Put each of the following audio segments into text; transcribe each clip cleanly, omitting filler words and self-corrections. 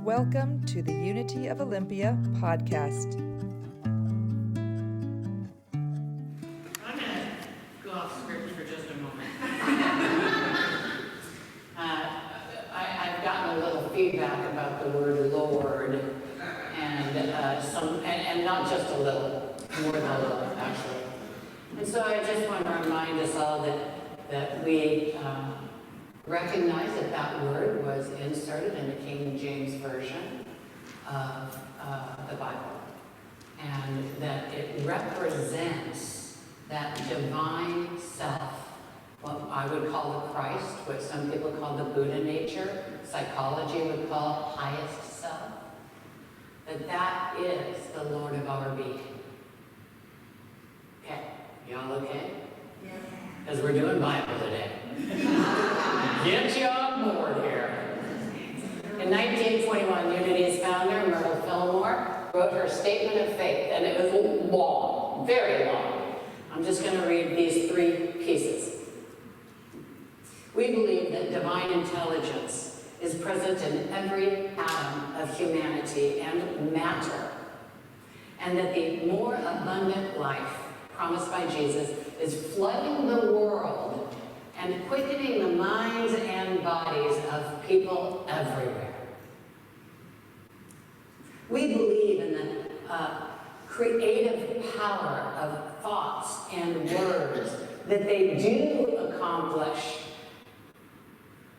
Welcome to the Unity of Olympia podcast. I'm going to go off script for just a moment. I've gotten a little feedback about the word Lord, and not just a little, more than a little, actually. And so I just want to remind us all that we recognize that word was inserted in the King James Version of the Bible, and that it represents that divine self, what I would call the Christ, what some people call the Buddha nature, psychology would call highest self, that is the Lord of our being. Okay, y'all okay? Yeah. Because we're doing Bible today. Get you on board here. In 1921, Unity's founder, Myrtle Fillmore, wrote her statement of faith, and it was long, very long. I'm just going to read these three pieces. We believe that divine intelligence is present in every atom of humanity and matter, and that the more abundant life promised by Jesus is flooding the world and quickening the minds and bodies of people everywhere. We believe in the creative power of thoughts and words, that they do accomplish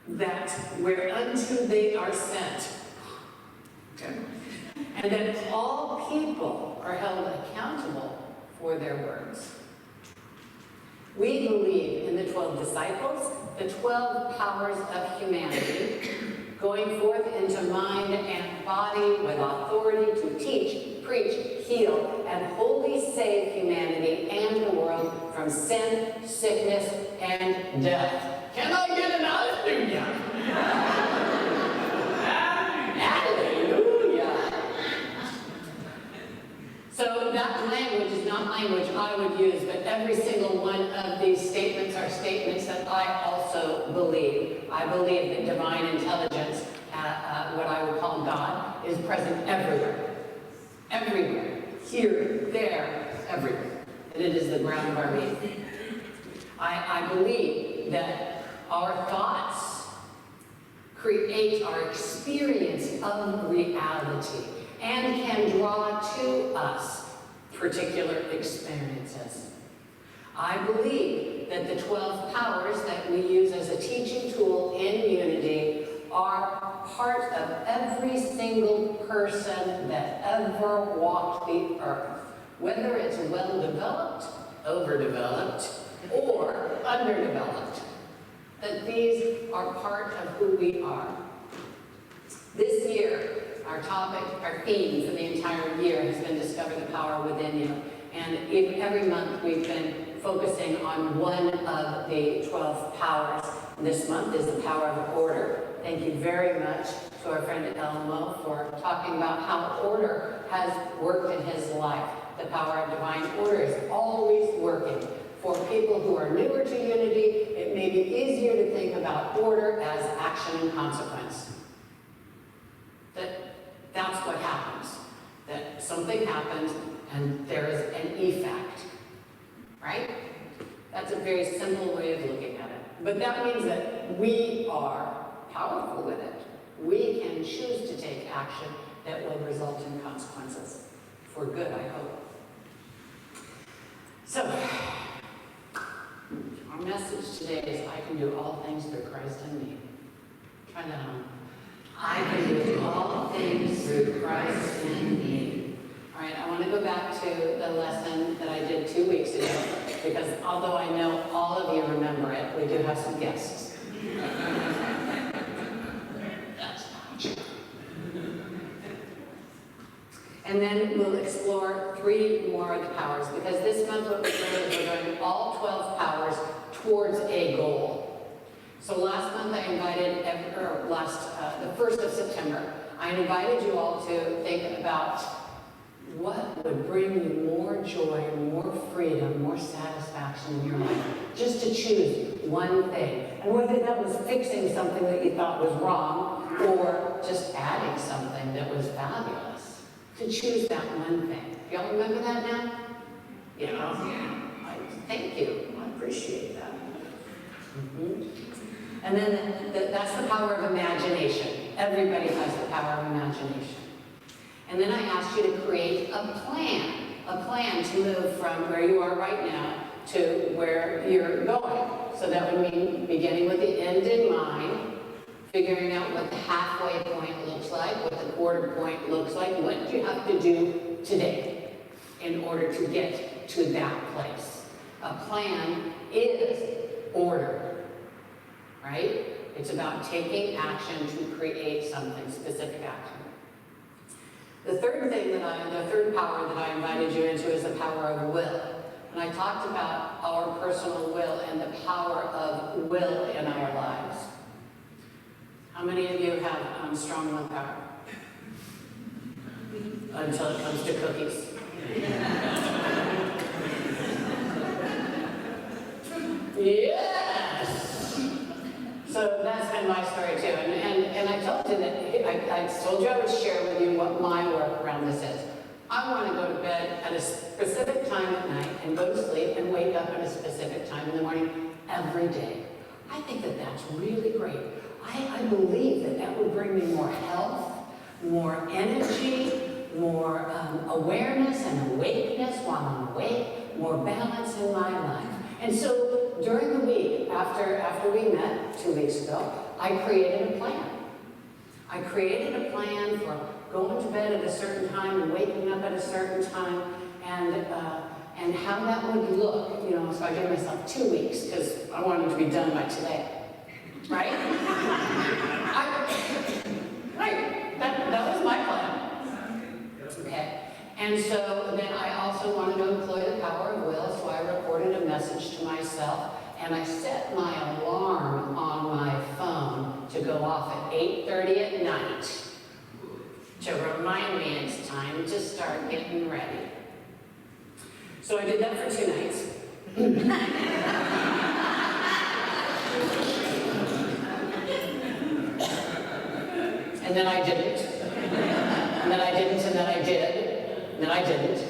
that whereunto they are sent. Okay. And that all people are held accountable for their words. We believe in the 12 disciples, the 12 powers of humanity, going forth into mind and body with authority to teach, preach, heal, and wholly save humanity and the world from sin, sickness, and death. Can I get an hallelujah? Hallelujah! So that language is not language I would use, but every single one of these statements are statements that I also believe. I believe that divine intelligence, what I would call God, is present everywhere. Everywhere. Here, there, everywhere. And it is the ground of our being. I believe that our thoughts create our experience of reality and can draw to us particular experiences. I believe that the 12 powers that we use as a teaching tool in Unity are part of every single person that ever walked the earth, whether it's well-developed, overdeveloped, or underdeveloped, that these are part of who we are. This year, our topic, our theme for the entire year has been Discover the Power Within You. And every month we've been focusing on one of the 12 powers. This month is the power of order. Thank you very much to our friend Elmo for talking about how order has worked in his life. The power of divine order is always working. For people who are newer to Unity, it may be easier to think about order as action and consequence. That's what happens. That something happens and there is an effect, right? That's a very simple way of looking at it. But that means that we are powerful with it. We can choose to take action that will result in consequences. For good, I hope. So, our message today is I can do all things through Christ in me. Try that on. I can do all things through Christ in me. All right, I want to go back to the lesson that I did 2 weeks ago, because although I know all of you remember it, we do have some guests. That's not true. And then we'll explore 3 more of the powers, because this month what we're doing is we're doing all 12 powers towards a goal. So last month I invited, the 1st of September, I invited you all to think about what would bring you more joy, more freedom, more satisfaction in your life. Just to choose one thing. And whether that was fixing something that you thought was wrong, or just adding something to choose that one thing. Y'all remember that now? Yeah. Thank you. I appreciate that. And then that's the power of imagination. Everybody has the power of imagination. And then I asked you to create a plan to move from where you are right now to where you're going. So that would mean beginning with the end in mind, figuring out what the halfway point looks like, what the quarter point looks like, what do you have to do today in order to get to that place. A plan is order, right? It's about taking action to create something, specific action. The third power that I invited you into is the power of will. And I talked about our personal will and the power of will in our lives. How many of you have strong willpower? Until it comes to cookies. Yes! So that's been my story too. And I told you that, I told you I would share with you what my work around this is. I want to go to bed at a specific time at night and go to sleep and wake up at a specific time in the morning every day. I think that that's really great. I believe that that would bring me more health, more energy, more awareness and awakeness while I'm awake, more balance in my life. And so during the week, after we met 2 weeks ago, I created a plan. I created a plan for going to bed at a certain time and waking up at a certain time, and how that would look. You know, so I gave myself 2 weeks because I wanted to be done by today. Right? Right. That was my plan. Okay. And so then I also wanted to employ the power of will, so I recorded a message to myself, and I set my alarm on my phone to go off at 8:30 at night to remind me it's time to start getting ready. So I did that for 2 nights. And then I didn't. And then I didn't, and then I did. And then I didn't.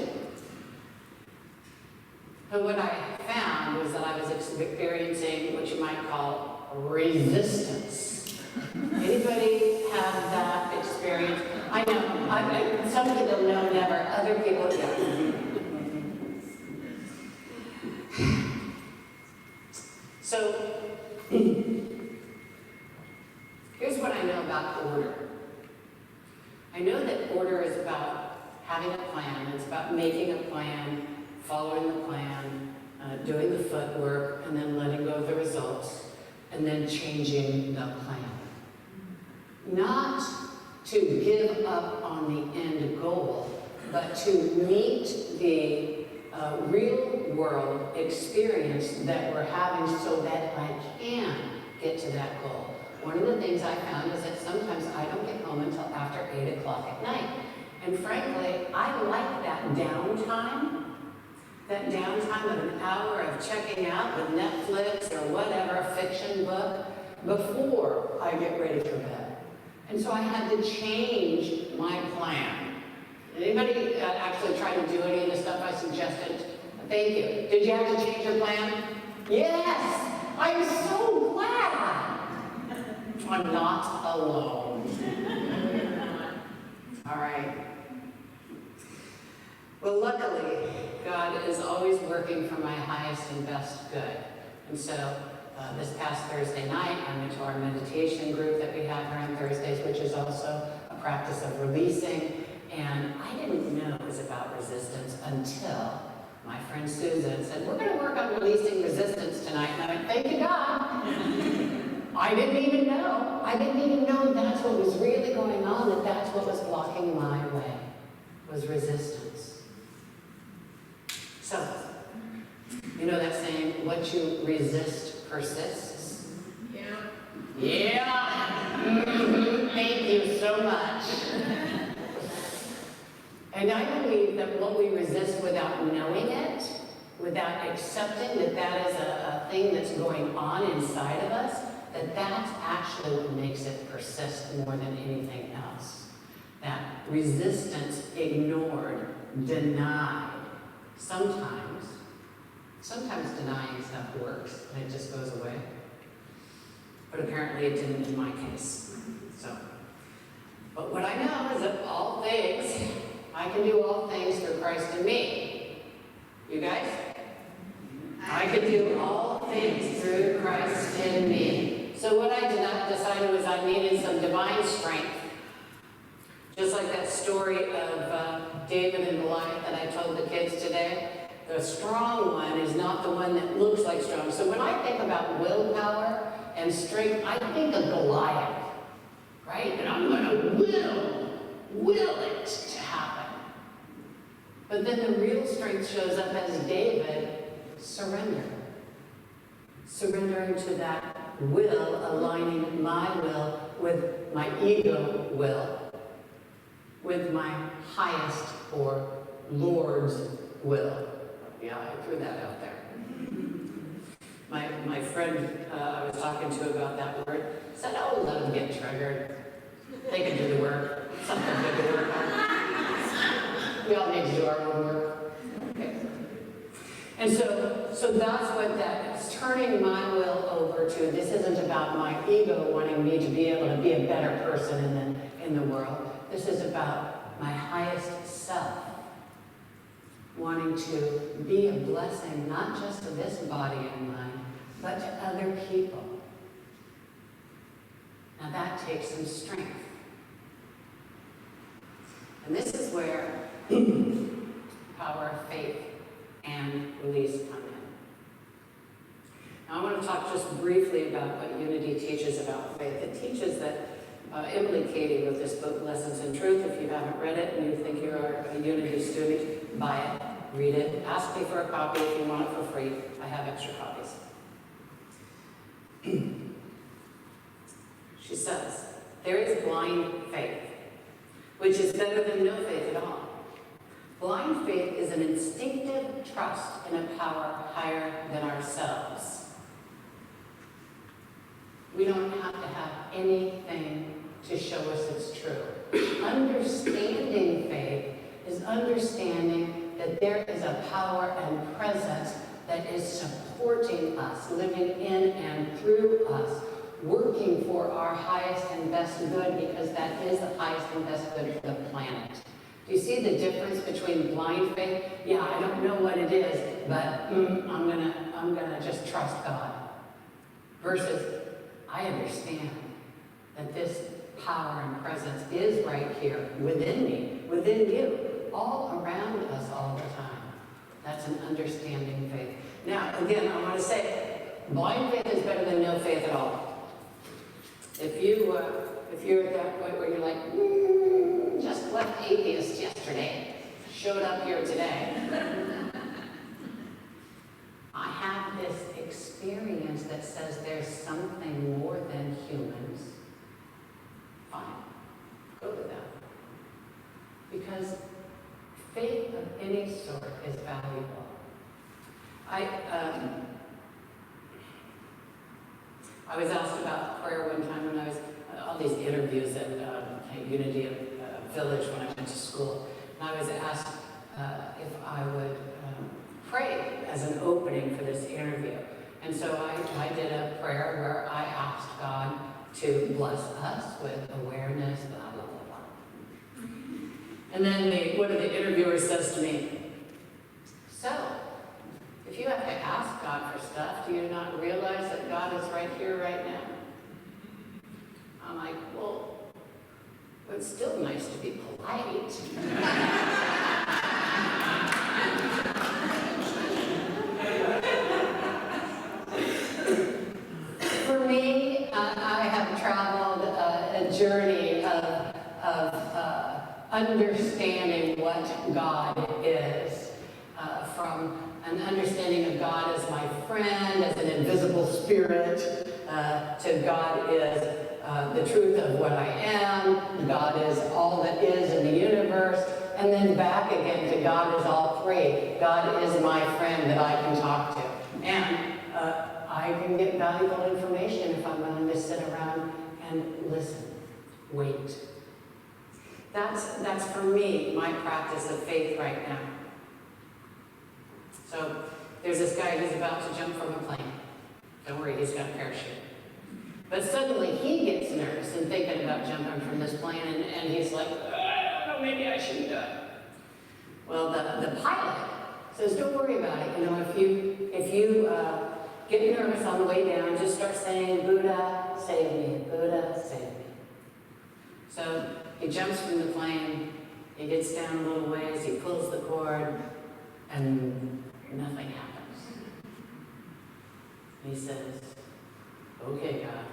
But what I found was that I was experiencing what you might call resistance. Anybody have that experience? I know. Some people know never. Other people, yeah. So, here's what I know about order. I know that order is about having a plan. It's about making a plan, following the plan, doing the footwork, and then letting go of the results, and then changing the plan. Not to give up on the end goal, but to meet the real world experience that we're having so that I can get to that goal. One of the things I found is that sometimes I don't get home until after 8 o'clock at night. And frankly, I like that downtime of an hour of checking out with Netflix or whatever, a fiction book, before I get ready for bed. And so I had to change my plan. Anybody actually try to do any of the stuff I suggested? Thank you. Did you have to change your plan? Yes! I'm so glad! I'm not alone. All right. Well, luckily, God is always working for my highest and best good. And so this past Thursday night, I went to our meditation group that we have here on Thursdays, which is also a practice of releasing. And I didn't know it was about resistance until my friend Susan said, we're going to work on releasing resistance tonight. And I went, thank you, God. I didn't even know that's what was really going on, that's what was blocking my way, was resistance. So, you know that saying, what you resist persists? Yeah. Thank you so much. And I believe that what we resist without knowing it, without accepting that that is a thing that's going on inside of us, that's actually what makes it persist more than anything else. that resistance ignored, denied. Sometimes denying stuff works and it just goes away. But apparently it didn't in my case. But what I know is that all things, I can do all things through Christ in me. You guys? I can do all things through Christ in me. So what I decided was I needed some divine strength. Just like that story of David and Goliath that I told the kids today. The strong one is not the one that looks like strong. So when I think about willpower and strength, I think of Goliath, right? And I'm going to will it to happen. But then the real strength shows up as David, surrender. Surrendering to that will, aligning my will with my ego will, with my highest or Lord's will. Yeah, I threw that out there. My friend I was talking to about that word said, oh, let them get triggered. They can do the work. Something to do the work on. We all need to do our own work. Okay. And so that's what that is, turning my will over to. This isn't about my ego wanting me to be able to be a better person in the world. This is about my highest self wanting to be a blessing, not just to this body and mind, but to other people. Now that takes some strength. And this is where power of faith and release come in. Now I want to talk just briefly about what Unity teaches about faith. It teaches that Emily Cady wrote this book, Lessons in Truth. If you haven't read it and you think you are a Unity student, buy it, read it, ask me for a copy if you want it for free. I have extra copies. She says, there is blind faith, which is better than no faith at all. Blind faith is an instinctive trust in a power higher than ourselves. We don't have to have anything to show us it's true. Understanding faith is understanding that there is a power and presence that is supporting us, living in and through us, working for our highest and best good, because that is the highest and best good for the planet. Do you see the difference between blind faith? Yeah, I don't know what it is, but I'm gonna just trust God. Versus, I understand that this power and presence is right here within me, within you, all around us all the time. That's an understanding faith. Now, again, I want to say, blind faith is better than no faith at all. If you're at that point where you're like, just left atheist yesterday, showed up here today. I have this experience that says there's something more than humans. Fine, go with that. Because faith of any sort is valuable. I was asked about prayer one time when I was all these interviews at Unity Village when I went to school, and I was asked if I would pray as an opening for this interview. And so I did a prayer where I asked God to bless us with awareness, blah, blah, blah, blah. And then one of the interviewers says to me, so, if you have to ask God for stuff, do you not realize that God is right here, right now? I'm like, well, it's still nice to be polite. For me, I have traveled a journey of understanding what God is, from an understanding of God as my friend, as an invisible spirit, to God is the truth of what I am, God is all that is in the universe, and then back again to God is all three. God is my friend that I can talk to. And I can get valuable information if I'm willing to sit around and listen, wait. That's for me, my practice of faith right now. So there's this guy who's about to jump from a plane. Don't worry, he's got a parachute. But suddenly he gets nervous and thinking about jumping from this plane, and he's like, I don't know, maybe I shouldn't do it. Well, the pilot says, don't worry about it. You know, if you get nervous on the way down, just start saying, Buddha, save me, Buddha, save me. So he jumps from the plane, he gets down a little ways, he pulls the cord, and nothing happens. He says, okay, God,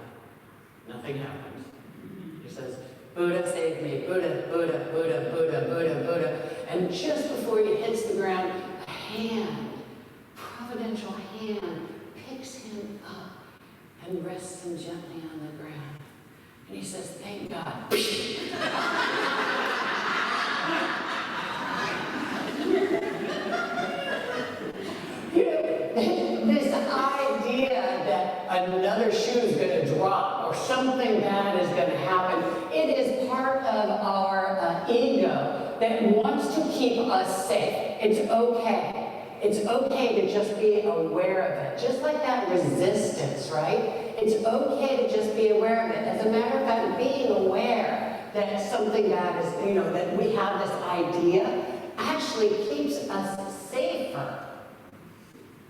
nothing happens. He says, Buddha, save me, Buddha, Buddha, Buddha, Buddha, Buddha, Buddha. And just before he hits the ground, a hand, providential hand, picks him up and rests him gently on the ground. And he says, thank God. This idea that another shoe is going to drop or something bad is going to happen, it is part of our ego that wants to keep us safe. It's okay. It's okay to just be aware of it. Just like that resistance, right? It's okay to just be aware of it. As a matter of fact, being aware that something bad is, that we have this idea actually keeps us safer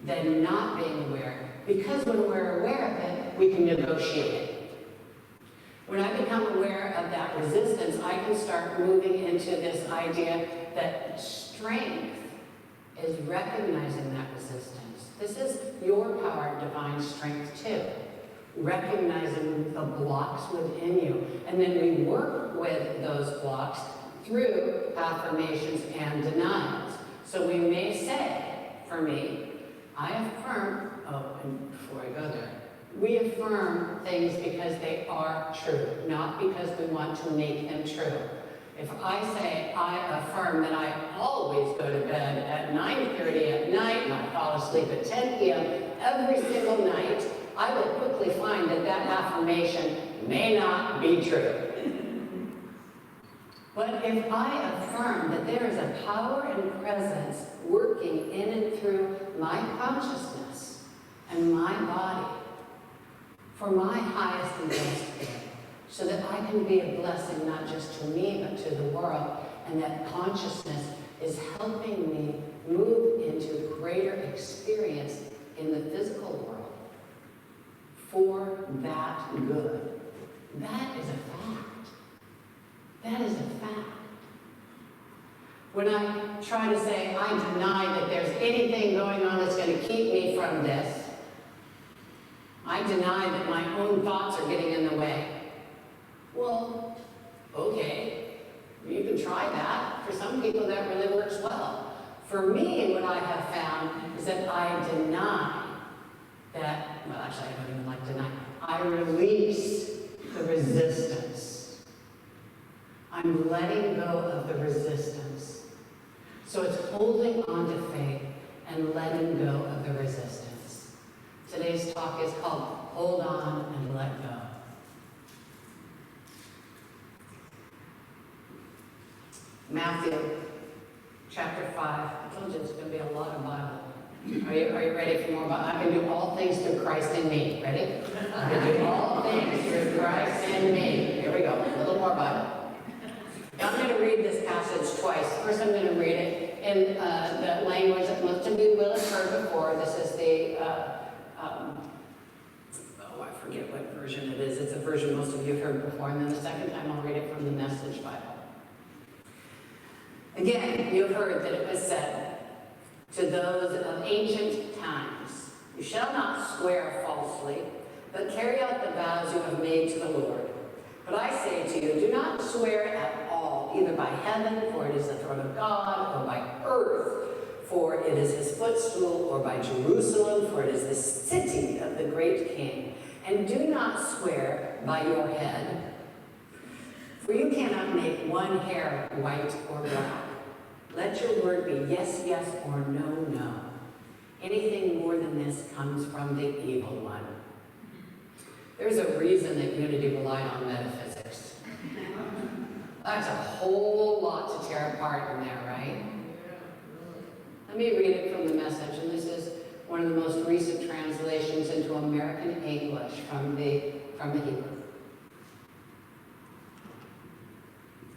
than not being aware. Because when we're aware of it, we can negotiate it. When I become aware of that resistance, I can start moving into this idea that strength is recognizing that resistance. This is your power of divine strength too. Recognizing the blocks within you. And then we work with those blocks through affirmations and denials. So we may say, for me, I affirm, and before I go there, we affirm things because they are true, not because we want to make them true. If I say I affirm that I always go to bed at 9:30 at night and I fall asleep at 10 p.m. every single night, I will quickly find that that affirmation may not be true. But if I affirm that there is a power and presence working in and through my consciousness and my body for my highest and best good, so that I can be a blessing not just to me but to the world, and that consciousness is helping me move into greater experience in the physical world for that good. That is a fact. That is a fact. When I try to say, I deny that there's anything going on that's going to keep me from this, I deny that my own thoughts are getting in the way. Well, okay, you can try that. For some people that really works well. For me, what I have found is that I deny that, well actually I don't even like deny, I release the resistance. I'm letting go of the resistance. So it's holding on to faith and letting go of the resistance. Today's talk is called Hold On and Let Go. Matthew chapter 5. I told you it's going to be a lot of Bible. Are you ready for more Bible? I can do all things through Christ in me. Ready? I can do all things through Christ in me. Here we go. A little more Bible. Now, I'm going to read this passage twice. First, I'm going to read it in the language that most of you will have heard before. This is the, I forget what version it is. It's a version most of you have heard before. And then the second time, I'll read it from the Message Bible. Again, you have heard that it was said to those of ancient times, you shall not swear falsely, but carry out the vows you have made to the Lord. But I say to you, do not swear at all, either by heaven, for it is the throne of God, or by earth, for it is his footstool, or by Jerusalem, for it is the city of the great King. And do not swear by your head, for you cannot make one hair white or black. Let your word be yes, yes, or no, no. Anything more than this comes from the evil one. There's a reason that Unity relied on metaphysics. That's a whole lot to tear apart in there, right? Let me read it from the Message, and this is one of the most recent translations into American English from the Hebrew.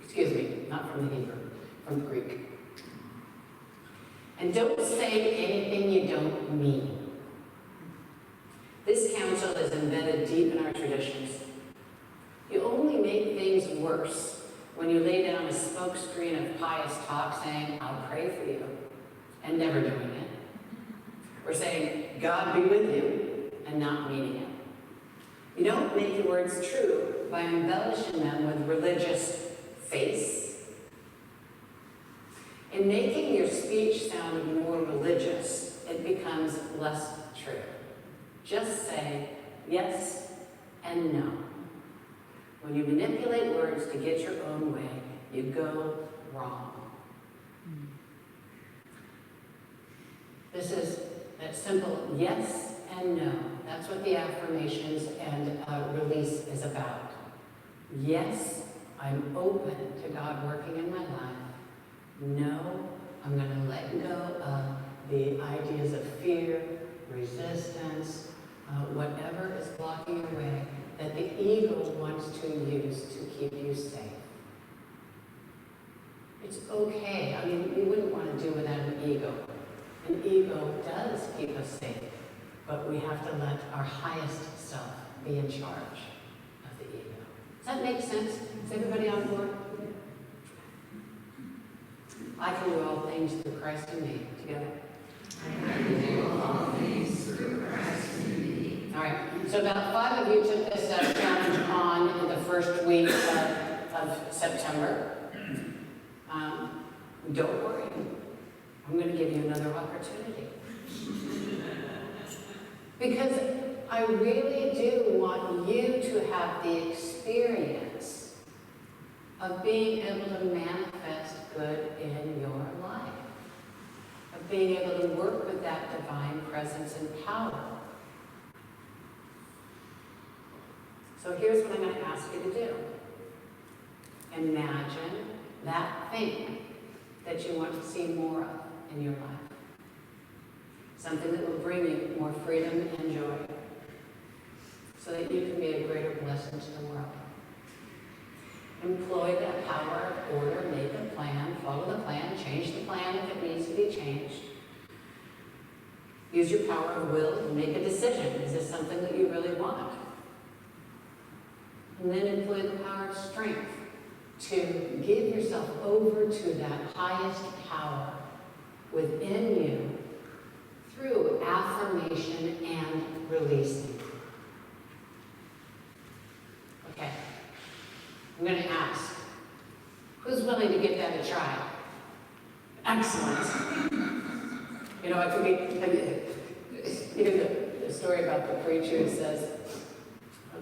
Excuse me, not from the Hebrew, from the Greek. And don't say anything you don't mean. This counsel is embedded deep in our traditions. You only make things worse when you lay down a smokescreen of pious talk saying, I'll pray for you, and never doing it. Or saying, God be with you, and not meaning it. You don't make your words true by embellishing them with religious face. In making your speech sound more religious, it becomes less true. Just say yes and no. When you manipulate words to get your own way, you go wrong. This is that simple yes and no. That's what the affirmations and release is about. Yes, I'm open to God working in my life. No, I'm going to let go of the ideas of fear, resistance, whatever is blocking your way that the ego wants to use to keep you safe. It's okay. I mean, we wouldn't want to do without an ego. An ego does keep us safe, but we have to let our highest self be in charge of the ego. Does that make sense? Is everybody on board? I can do all things through Christ in me. Together. I can do all things through Christ in me. All right. So about 5 of you took this challenge on in the first week of September. Don't worry. I'm going to give you another opportunity. Because I really do want you to have the experience of being able to manifest good in your life. Of being able to work with that divine presence and power. So here's what I'm going to ask you to do. Imagine that thing that you want to see more of in your life. Something that will bring you more freedom and joy. So that you can be a greater blessing to the world. Employ that power of order, make a plan, follow the plan, change the plan if it needs to be changed. Use your power of will to make a decision. Is this something that you really want? And then employ the power of strength to give yourself over to that highest power within you through affirmation and releasing. Okay. I'm going to ask, who's willing to give that a try? Excellent. You know, it could be, even the story about the preacher who says,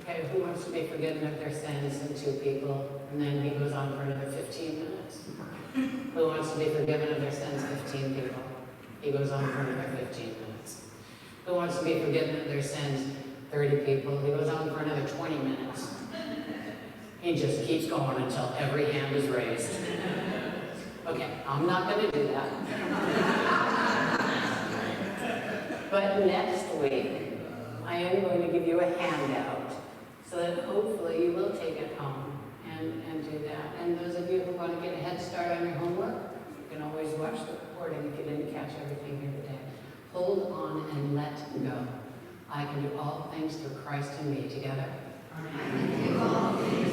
okay, who wants to be forgiven of their sins? And 2 people. And then he goes on for another 15 minutes. Who wants to be forgiven of their sins? 15 people. He goes on for another 15 minutes. Who wants to be forgiven of their sins? 30 people. He goes on for another 20 minutes. He just keeps going until every hand is raised. Okay, I'm not going to do that. But next week, I am going to give you a handout so that hopefully you will take it home and do that. And those of you who want to get a head start on your homework, you can always watch the recording if you didn't catch everything here today. Hold on and let go. I can do all things through Christ in me. Together. I can do all things